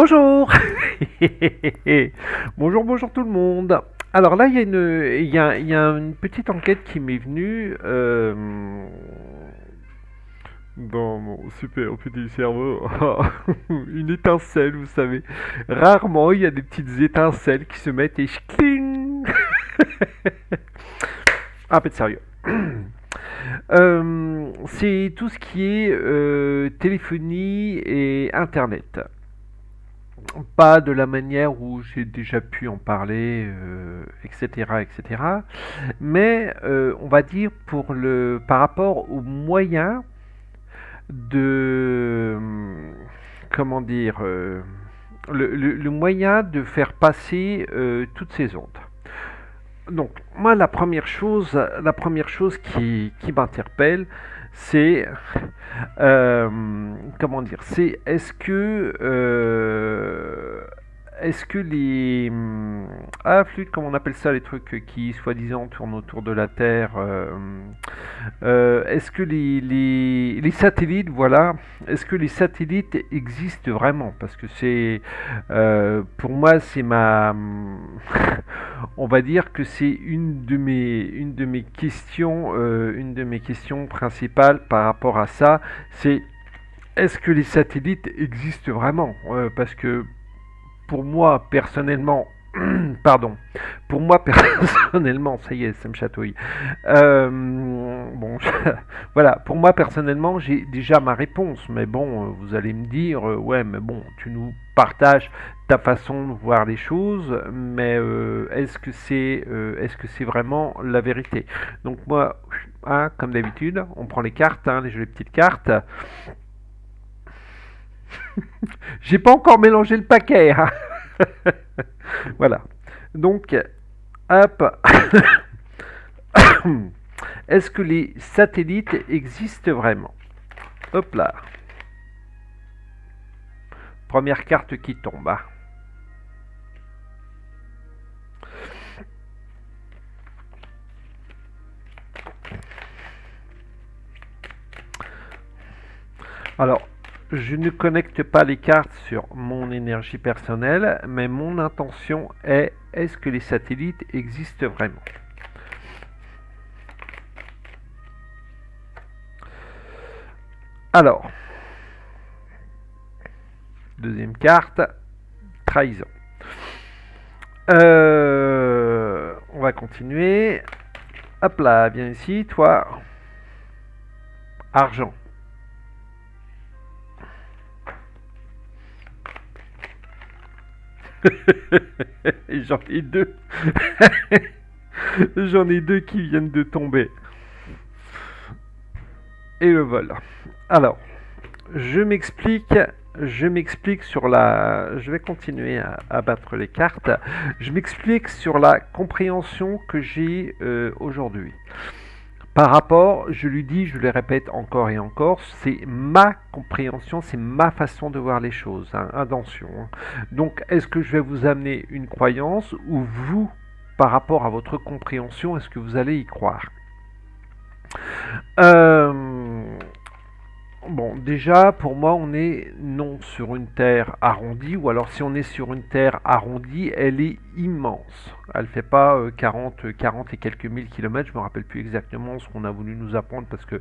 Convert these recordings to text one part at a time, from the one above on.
Bonjour. Bonjour, bonjour tout le monde. Alors là, il y a une petite enquête qui m'est venue dans mon super petit cerveau. Une étincelle, vous savez. Rarement, il y a des petites étincelles qui se mettent et cling. Un peu de sérieux. C'est tout ce qui est téléphonie et Internet. Pas de la manière où j'ai déjà pu en parler, etc., etc. Mais on va dire par rapport aux moyens de, comment dire, le moyen de faire passer toutes ces ondes. Donc, moi, la première chose qui m'interpelle, c'est comment dire, c'est est-ce que flûte, comment on appelle ça, les trucs qui soi-disant tournent autour de la Terre, est-ce que les satellites, voilà, est-ce que les satellites existent vraiment? Parce que pour moi, on va dire que c'est une de mes questions principales par rapport à ça. C'est est-ce que les satellites existent vraiment? Parce que pour moi personnellement, pardon, pour moi personnellement, ça y est, ça me chatouille. Bon, voilà, pour moi personnellement, j'ai déjà ma réponse, mais bon, vous allez me dire, ouais, mais bon, tu nous partages ta façon de voir les choses, mais est-ce que c'est vraiment la vérité? Donc moi, hein, comme d'habitude, on prend les cartes, hein, les jolies petites cartes. J'ai pas encore mélangé le paquet, hein. Voilà. Donc, hop. Est-ce que les satellites existent vraiment? Hop là. Première carte qui tombe, hein. Alors, je ne connecte pas les cartes sur mon énergie personnelle, mais mon intention est-ce que les satellites existent vraiment? Alors, deuxième carte, trahison. On va continuer. Hop là, viens ici, toi. Argent. J'en ai deux. J'en ai deux qui viennent de tomber. Et le vol. Alors, je m'explique. Je m'explique sur la. Je vais continuer à battre les cartes. Je m'explique sur la compréhension que j'ai aujourd'hui. Par rapport, je lui dis, je le répète encore et encore, c'est ma compréhension, c'est ma façon de voir les choses. Hein, attention. Donc, est-ce que je vais vous amener une croyance ou vous, par rapport à votre compréhension, est-ce que vous allez y croire? euh, Bon, déjà, pour moi, on est non sur une terre arrondie, ou alors si on est sur une terre arrondie, elle est immense. Elle fait pas 40 et quelques mille kilomètres, je me rappelle plus exactement ce qu'on a voulu nous apprendre, parce que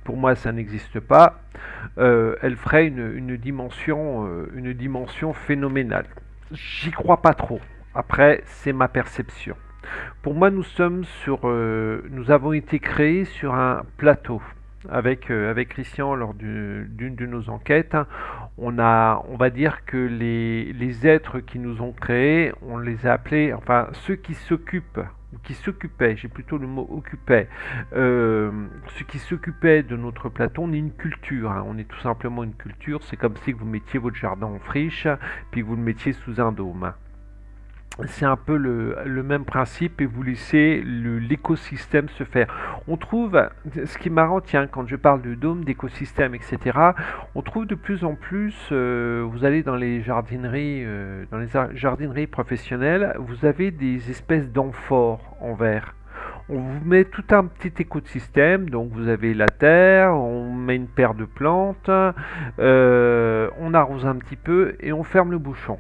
pour moi, ça n'existe pas. Elle ferait une dimension phénoménale. J'y crois pas trop. Après, c'est ma perception. Pour moi, nous avons été créés sur un plateau avec Christian lors d'une de nos enquêtes. On va dire que les êtres qui nous ont créés, on les a appelés, enfin ceux qui s'occupaient, j'ai plutôt le mot occupait, ceux qui s'occupaient de notre plateau, on est une culture, hein, on est tout simplement une culture, c'est comme si vous mettiez votre jardin en friche, puis vous le mettiez sous un dôme. C'est un peu le même principe et vous laissez l'écosystème se faire. On trouve, ce qui est marrant, tiens, quand je parle de dôme, d'écosystème, etc., on trouve de plus en plus, vous allez dans les jardineries professionnelles, vous avez des espèces d'amphores en verre. On vous met tout un petit écosystème, donc vous avez la terre, on met une paire de plantes, on arrose un petit peu et on ferme le bouchon.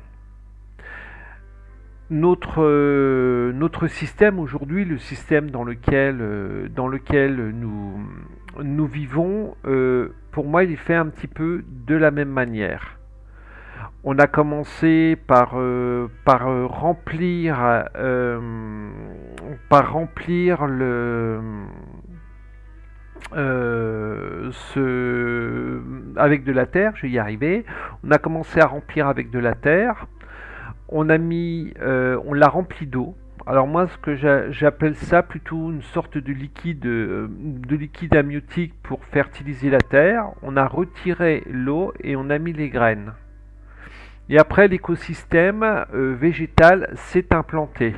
Notre système aujourd'hui, le système dans lequel nous vivons, pour moi, il est fait un petit peu de la même manière. On a commencé par remplir avec de la terre, je vais y arriver. On a commencé à remplir avec de la terre. On l'a rempli d'eau. Alors moi, ce que j'appelle ça plutôt une sorte de liquide amniotique pour fertiliser la terre. On a retiré l'eau et on a mis les graines. Et après, l'écosystème végétal s'est implanté.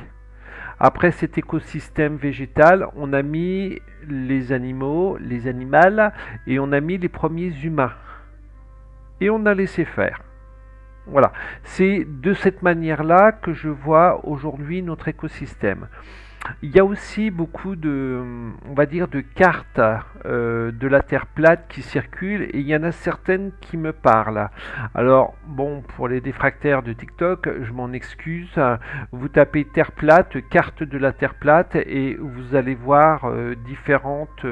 Après cet écosystème végétal, on a mis les animaux, les animaux, et on a mis les premiers humains. Et on a laissé faire. Voilà, c'est de cette manière-là que je vois aujourd'hui notre écosystème. Il y a aussi beaucoup on va dire, de cartes de la Terre plate qui circulent et il y en a certaines qui me parlent. Alors, bon, pour les défractaires de TikTok, je m'en excuse. Vous tapez Terre plate, carte de la Terre plate et vous allez voir différentes.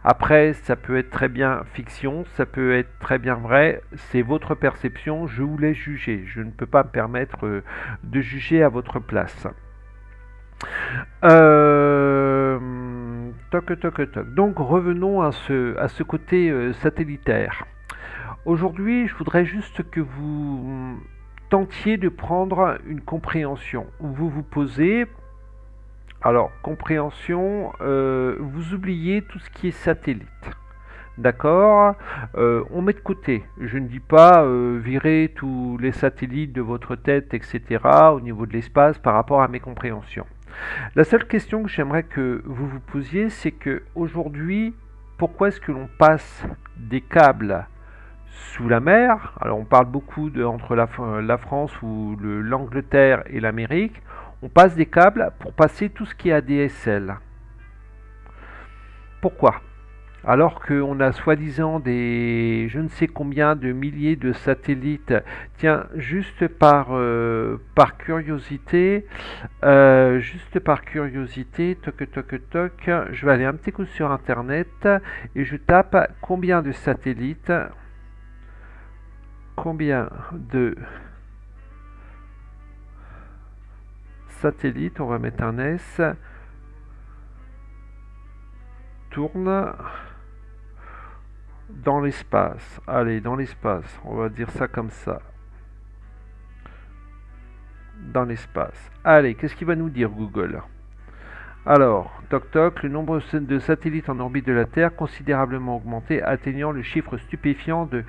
Après, ça peut être très bien fiction, ça peut être très bien vrai. C'est votre perception, je vous laisse juger. Je ne peux pas me permettre de juger à votre place. Toc, toc, toc. Donc revenons à ce côté satellitaire. Aujourd'hui, je voudrais juste que vous tentiez de prendre une compréhension. Vous vous posez, alors compréhension, vous oubliez tout ce qui est satellite. D'accord, on met de côté. Je ne dis pas virer tous les satellites de votre tête, etc. au niveau de l'espace par rapport à mes compréhensions. La seule question que j'aimerais que vous vous posiez, c'est que aujourd'hui, pourquoi est-ce que l'on passe des câbles sous la mer? Alors on parle beaucoup entre la France ou l'Angleterre et l'Amérique. On passe des câbles pour passer tout ce qui est ADSL. Pourquoi? Alors qu'on a soi-disant des je ne sais combien de milliers de satellites. Tiens, juste par curiosité, toc toc toc, je vais aller un petit coup sur internet et je tape combien de satellites, on va mettre un S, tourne dans l'espace. Allez, dans l'espace, on va dire ça comme ça. Dans l'espace. Allez, qu'est-ce qu'il va nous dire Google? Alors, toc toc, le nombre de satellites en orbite de la Terre considérablement augmenté, atteignant le chiffre stupéfiant de...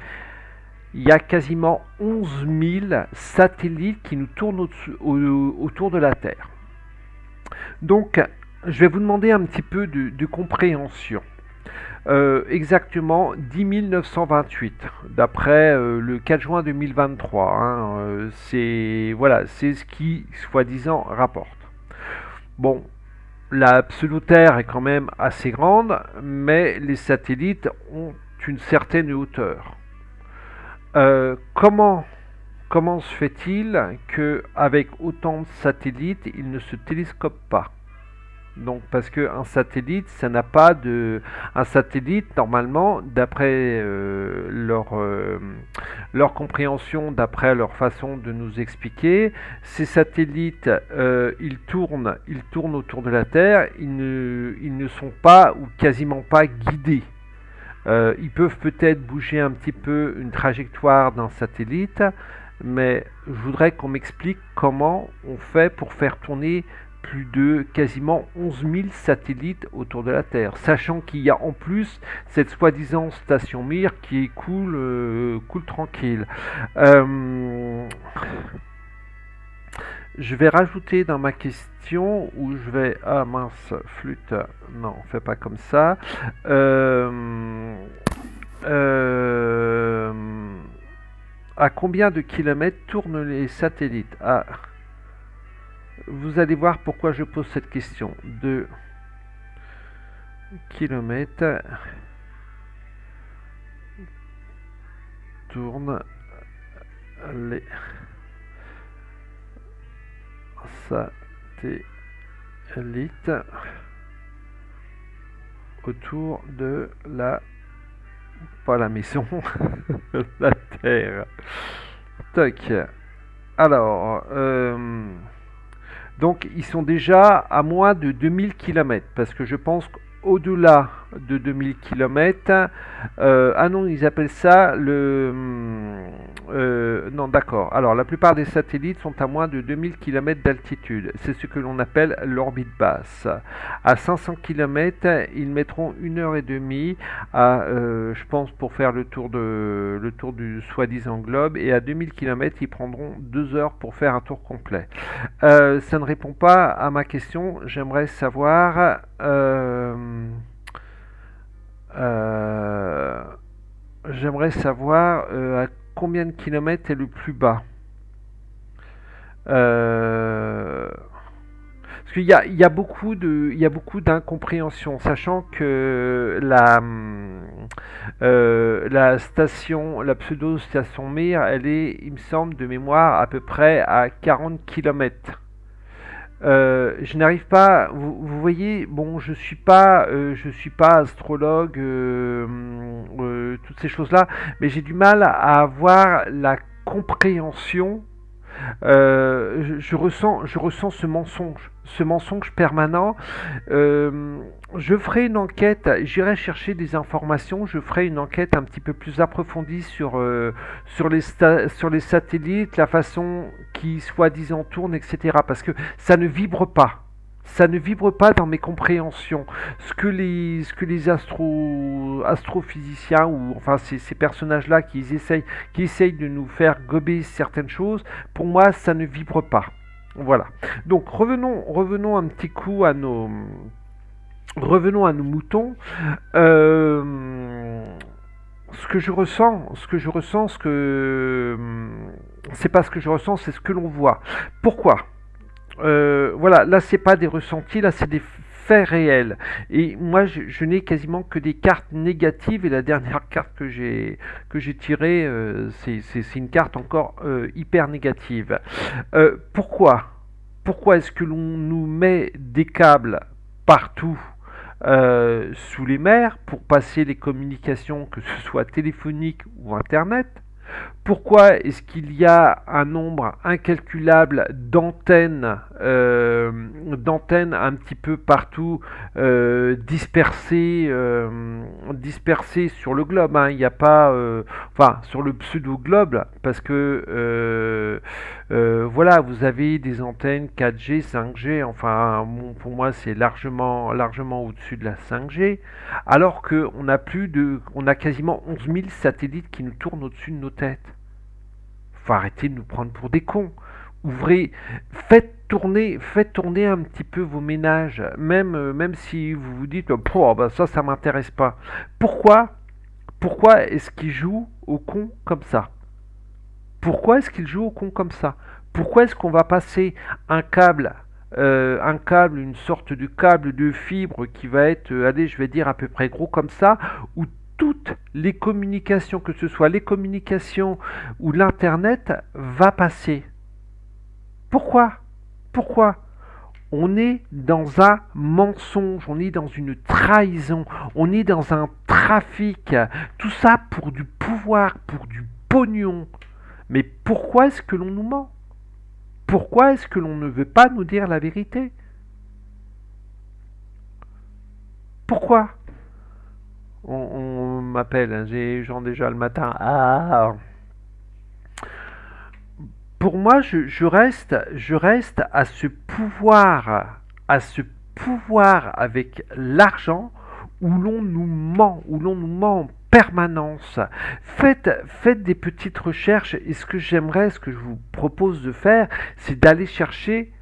Il y a quasiment 11 000 satellites qui nous tournent autour de la Terre. Donc, je vais vous demander un petit peu de compréhension. Exactement 10 928 d'après le 4 juin 2023. C'est voilà, c'est ce qui soi-disant rapporte. Bon, la pseudo-Terre est quand même assez grande, mais les satellites ont une certaine hauteur. Comment se fait-il qu'avec autant de satellites, ils ne se télescopent pas? Donc parce qu'un satellite, ça n'a pas de... Un satellite, normalement, d'après leur compréhension, d'après leur façon de nous expliquer, ces satellites, ils tournent autour de la Terre, ils ne sont pas ou quasiment pas guidés. Ils peuvent peut-être bouger un petit peu une trajectoire d'un satellite, mais je voudrais qu'on m'explique comment on fait pour faire tourner plus de quasiment 11 000 satellites autour de la Terre, sachant qu'il y a en plus cette soi-disant station Mir qui est cool tranquille. Je vais rajouter dans ma question où je vais... Ah mince, flûte, non, on fait pas comme ça. À combien de kilomètres tournent les satellites? Vous allez voir pourquoi je pose cette question. kilomètres tournent les satellites autour de pas la maison, la Terre. Toc. Alors, donc ils sont déjà à moins de 2000 km, parce que je pense qu'au-delà de 2000 km, ah non, ils appellent ça non, d'accord. Alors, la plupart des satellites sont à moins de 2000 km d'altitude. C'est ce que l'on appelle l'orbite basse. À 500 km, ils mettront 1 heure et demie je pense, pour faire le tour du soi-disant globe. Et à 2000 km, ils prendront 2 heures pour faire un tour complet. Ça ne répond pas à ma question. J'aimerais savoir euh, à combien de kilomètres est le plus bas. Euh, Parce qu'il y a il y a beaucoup d'incompréhension, sachant que la station, la pseudo-station Mir, elle est, il me semble, de mémoire, à peu près à 40 km. Je n'arrive pas. Vous voyez, bon, je suis pas astrologue, toutes ces choses-là, mais j'ai du mal à avoir la compréhension. Je ressens ce mensonge permanent. Euh, je ferai une enquête, j'irai chercher des informations, je ferai une enquête un petit peu plus approfondie sur les satellites, la façon qui soi-disant tournent, etc. Parce que ça ne vibre pas. Ça ne vibre pas dans mes compréhensions. Ce que les astrophysiciens ou enfin ces personnages-là qui essayent de nous faire gober certaines choses, pour moi, ça ne vibre pas. Voilà. Donc revenons un petit coup à revenons à nos moutons. Euh, c'est pas ce que je ressens, c'est ce que l'on voit. Pourquoi? Voilà, là c'est pas des ressentis, là c'est des faits réels. Et moi je n'ai quasiment que des cartes négatives et la dernière carte que j'ai tirée, c'est une carte encore hyper négative. Pourquoi? Pourquoi est-ce que l'on nous met des câbles partout sous les mers pour passer les communications, que ce soit téléphoniques ou internet? Pourquoi est-ce qu'il y a un nombre incalculable d'antennes un petit peu partout dispersées sur le globe, hein. Il n'y a pas, enfin sur le pseudo-globe, parce que voilà, vous avez des antennes 4G, 5G, enfin bon, pour moi c'est largement au-dessus de la 5G, alors on a quasiment 11 000 satellites qui nous tournent au-dessus de nos têtes. Faut arrêter de nous prendre pour des cons. Ouvrez, faites tourner un petit peu vos ménages, même si vous vous dites, oh, bah ça m'intéresse pas. Pourquoi est-ce qu'ils jouent au con comme ça? Pourquoi est-ce qu'ils jouent au con comme ça? Pourquoi est-ce qu'on va passer un câble, une sorte de câble de fibre qui va être, allez, je vais dire à peu près gros comme ça, où toutes les communications, que ce soit les communications ou l'Internet, va passer? Pourquoi? Pourquoi? On est dans un mensonge, on est dans une trahison, on est dans un trafic. Tout ça pour du pouvoir, pour du pognon. Mais pourquoi est-ce que l'on nous ment? Pourquoi est-ce que l'on ne veut pas nous dire la vérité? Pourquoi? On m'appelle, hein, j'ai gens déjà le matin. Ah. Pour moi, je reste à ce pouvoir avec l'argent où l'on nous ment, où l'on nous ment en permanence. Faites des petites recherches et ce que je vous propose de faire, c'est d'aller chercher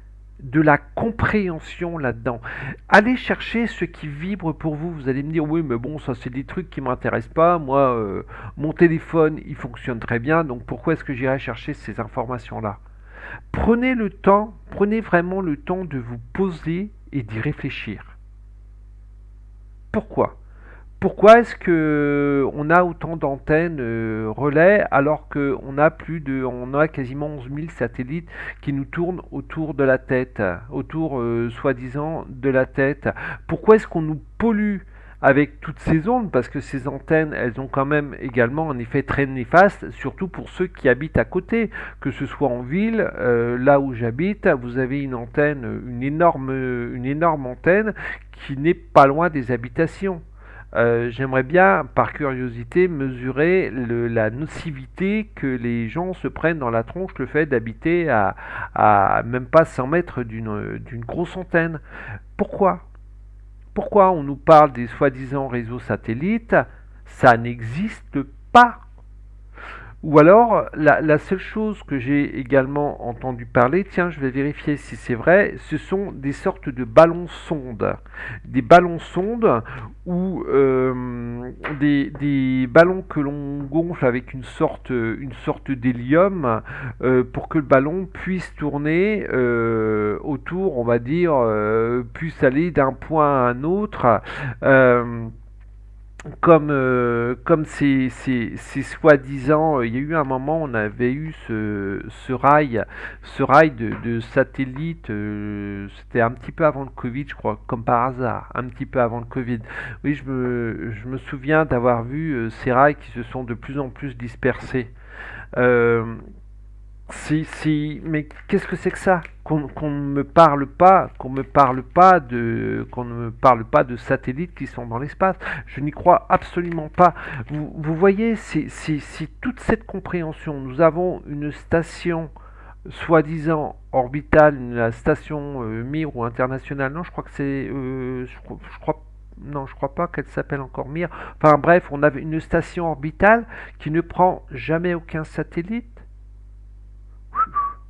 de la compréhension là-dedans. Allez chercher ce qui vibre pour vous. Vous allez me dire, oui, mais bon, ça c'est des trucs qui m'intéressent pas. Moi, mon téléphone, il fonctionne très bien, donc pourquoi est-ce que j'irai chercher ces informations-là? Prenez vraiment le temps de vous poser et d'y réfléchir. Pourquoi? Pourquoi est-ce que on a autant d'antennes relais alors qu'on a on a quasiment 11 000 satellites qui nous tournent autour de la tête, autour soi-disant de la tête? Pourquoi est-ce qu'on nous pollue avec toutes ces ondes? Parce que ces antennes, elles ont quand même également un effet très néfaste, surtout pour ceux qui habitent à côté, que ce soit en ville, là où j'habite, vous avez une antenne, une énorme antenne qui n'est pas loin des habitations. J'aimerais bien, par curiosité, mesurer la nocivité que les gens se prennent dans la tronche le fait d'habiter à même pas 100 mètres d'une grosse antenne. Pourquoi? Pourquoi on nous parle des soi-disant réseaux satellites? Ça n'existe pas. Ou alors, la seule chose que j'ai également entendu parler, tiens, je vais vérifier si c'est vrai, ce sont des sortes de ballons-sondes. Des ballons-sondes ou des ballons que l'on gonfle avec une sorte d'hélium pour que le ballon puisse tourner autour, on va dire, puisse aller d'un point à un autre. Euh, comme c'est soi-disant, il y a eu un moment, on avait eu ce rail de satellite, c'était un petit peu avant le Covid, je crois, comme par hasard, un petit peu avant le Covid. Oui, je me souviens d'avoir vu ces rails qui se sont de plus en plus dispersés. Euh, mais qu'est-ce que c'est que ça? Qu'on ne me parle pas, qu'on ne me parle pas de satellites qui sont dans l'espace. Je n'y crois absolument pas. Vous voyez, c'est toute cette compréhension. Nous avons une station soi-disant orbitale, la station Mir ou internationale. Non, je crois que c'est, non, je crois pas qu'elle s'appelle encore Mir. Enfin bref, on avait une station orbitale qui ne prend jamais aucun satellite.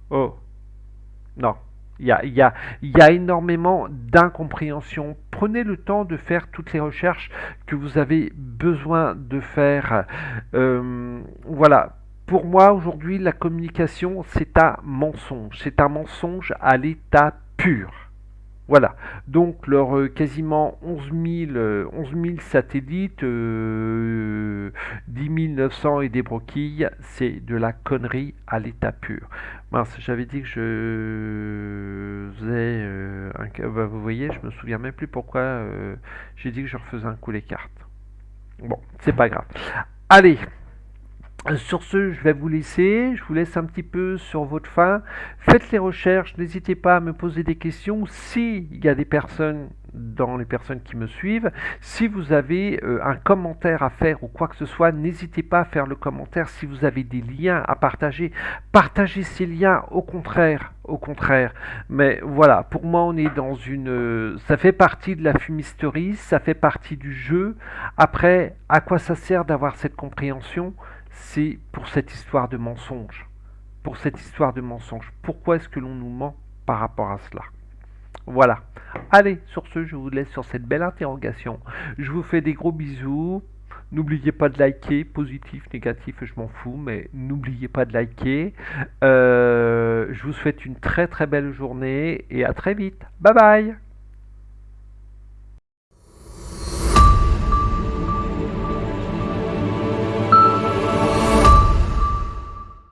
Oh, non. Il y a énormément d'incompréhension. Prenez le temps de faire toutes les recherches que vous avez besoin de faire. Voilà. Pour moi, aujourd'hui, la communication, c'est un mensonge. C'est un mensonge à l'état pur. Voilà, donc leurs quasiment 11 000 satellites, 10 900 et des broquilles, c'est de la connerie à l'état pur. Mince, j'avais dit que je faisais bah, vous voyez, je me souviens même plus pourquoi j'ai dit que je refaisais un coup les cartes. Bon, c'est pas grave. Allez, sur ce, je vais vous laisser. Je vous laisse un petit peu sur votre faim. Faites les recherches. N'hésitez pas à me poser des questions. S'il y a des personnes dans les personnes qui me suivent, si vous avez un commentaire à faire ou quoi que ce soit, n'hésitez pas à faire le commentaire. Si vous avez des liens à partager, partagez ces liens. Au contraire, au contraire. Mais voilà, pour moi, on est dans ça fait partie de la fumisterie, ça fait partie du jeu. Après, à quoi ça sert d'avoir cette compréhension? C'est pour cette histoire de mensonge. Pour cette histoire de mensonge. Pourquoi est-ce que l'on nous ment par rapport à cela? Voilà. Allez, sur ce, je vous laisse sur cette belle interrogation. Je vous fais des gros bisous. N'oubliez pas de liker, positif, négatif, je m'en fous, mais n'oubliez pas de liker. Je vous souhaite une très très belle journée et à très vite. Bye bye.